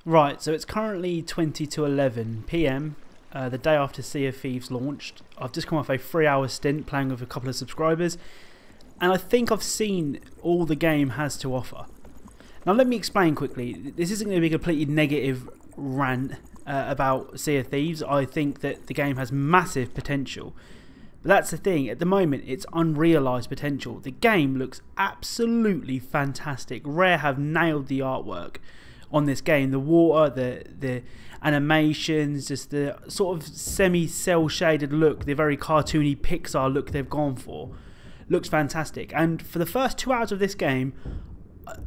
Right, so it's currently 20 to 11 p.m, the day after Sea of Thieves launched. I've just come off a 3-hour stint playing with a couple of subscribers, and I think I've seen all the game has to offer. Now let me explain quickly. This isn't going to be a completely negative rant about Sea of Thieves. I think that the game has massive potential. But that's the thing, at the moment it's unrealised potential. The game looks absolutely fantastic. Rare have nailed the artwork on this game. The water, the animations, just the sort of semi-cel shaded look, the very cartoony Pixar look they've gone for. Looks fantastic. And for the first 2 hours of this game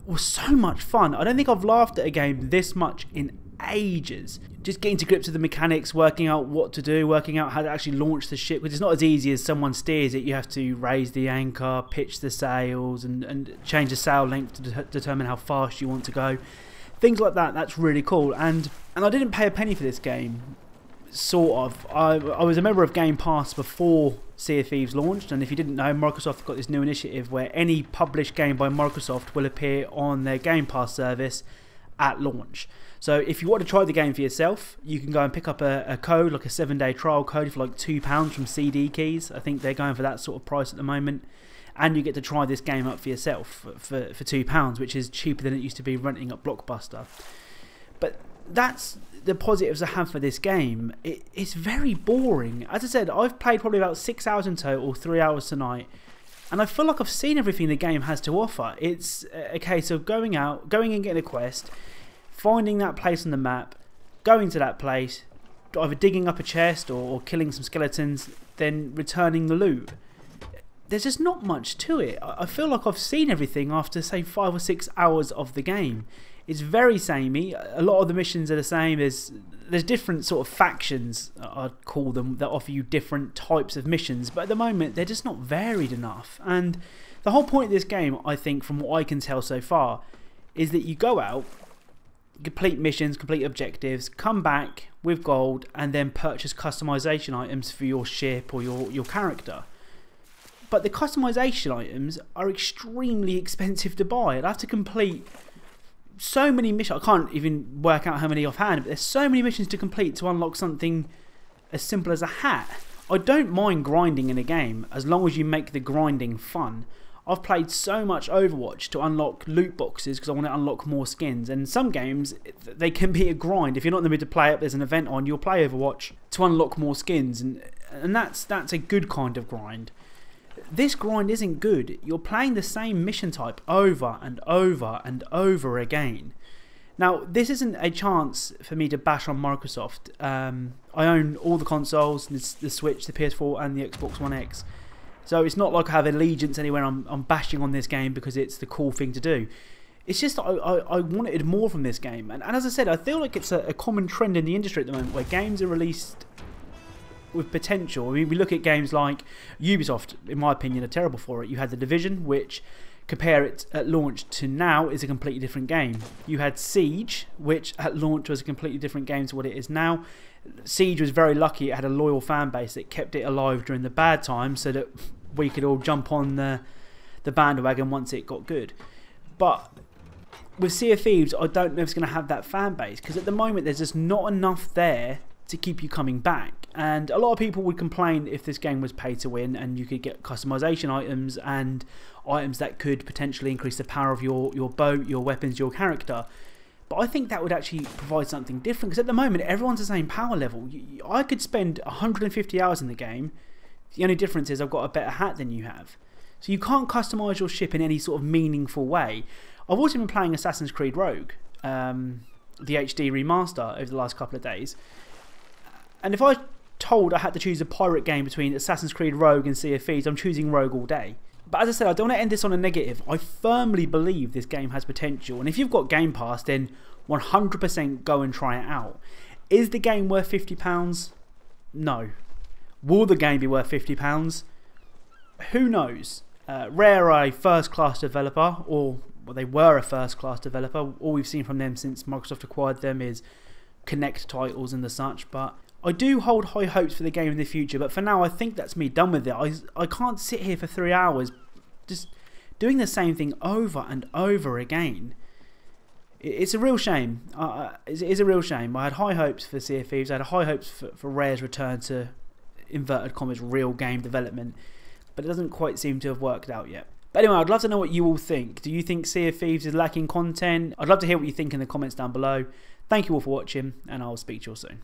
was so much fun. I don't think I've laughed at a game this much in ages. Just getting to grips with the mechanics, working out what to do, working out how to actually launch the ship, which is not as easy as someone steers it. You have to raise the anchor, pitch the sails, and change the sail length to determine how fast you want to go. Things like that, that's really cool. And I didn't pay a penny for this game, sort of. I was a member of Game Pass before Sea of Thieves launched, and if you didn't know, Microsoft have got this new initiative where any published game by Microsoft will appear on their Game Pass service at launch. So if you want to try the game for yourself, you can go and pick up a code, like a 7-day trial code for like £2 from CD Keys. I think they're going for that sort of price at the moment. And you get to try this game up for yourself for £2, which is cheaper than it used to be renting at Blockbuster. But that's the positives I have for this game. It's very boring. As I said, I've played probably about 6 hours in total, 3 hours tonight. And I feel like I've seen everything the game has to offer. It's a case of going and getting a quest, finding that place on the map, going to that place, either digging up a chest or killing some skeletons, then returning the loot. There's just not much to it. I feel like I've seen everything after, say, 5 or 6 hours of the game. It's very samey. A lot of the missions are the same. There's different sort of factions, I'd call them, that offer you different types of missions. But at the moment, they're just not varied enough. And the whole point of this game, I think, from what I can tell so far, is that you go out, complete missions, complete objectives, come back with gold, and then purchase customization items for your ship or your character. But the customization items are extremely expensive to buy. I'd have to complete so many missions. I can't even work out how many offhand, but there's so many missions to complete to unlock something as simple as a hat. I don't mind grinding in a game as long as you make the grinding fun. I've played so much Overwatch to unlock loot boxes because I want to unlock more skins. And some games, they can be a grind. If you're not in the mood to play it, there's an event on, you'll play Overwatch to unlock more skins. And that's a good kind of grind. This grind isn't good. You're playing the same mission type over and over and over again. Now, this isn't a chance for me to bash on Microsoft. I own all the consoles, the Switch, the PS4 and the Xbox One X. So it's not like I have allegiance anywhere. I'm bashing on this game because it's the cool thing to do. It's just that I wanted more from this game. And as I said, I feel like it's a common trend in the industry at the moment where games are released with potential. I mean, we look at games like Ubisoft, in my opinion, are terrible for it. You had The Division, which, compare it at launch to now, is a completely different game. You had Siege, which at launch was a completely different game to what it is now. Siege was very lucky. It had a loyal fan base that kept it alive during the bad times so that we could all jump on the bandwagon once it got good. But with Sea of Thieves, I don't know if it's going to have that fan base because at the moment there's just not enough there to keep you coming back. And a lot of people would complain if this game was pay to win and you could get customization items and items that could potentially increase the power of your boat, your weapons, your character. But I think that would actually provide something different because at the moment everyone's the same power level. I could spend 150 hours in the game. The only difference is I've got a better hat than you have. So you can't customise your ship in any sort of meaningful way. I've also been playing Assassin's Creed Rogue, the HD remaster, over the last couple of days. And if I told I had to choose a pirate game between Assassin's Creed Rogue and Sea of Thieves, I'm choosing Rogue all day. But as I said, I don't want to end this on a negative. I firmly believe this game has potential. And if you've got Game Pass, then 100% go and try it out. Is the game worth £50? No. Will the game be worth £50? Who knows? Rare are a first-class developer, or well, they were a first-class developer. All we've seen from them since Microsoft acquired them is Connect titles and the such. But I do hold high hopes for the game in the future, but for now I think that's me done with it. I can't sit here for 3 hours just doing the same thing over and over again. It's a real shame. It is a real shame. I had high hopes for Sea of Thieves. I had high hopes for Rare's return to inverted commas real game development, but it doesn't quite seem to have worked out yet. But anyway, I'd love to know what you all think. Do you think Sea of Thieves is lacking content? I'd love to hear what you think in the comments down below. Thank you all for watching, and I'll speak to you all soon.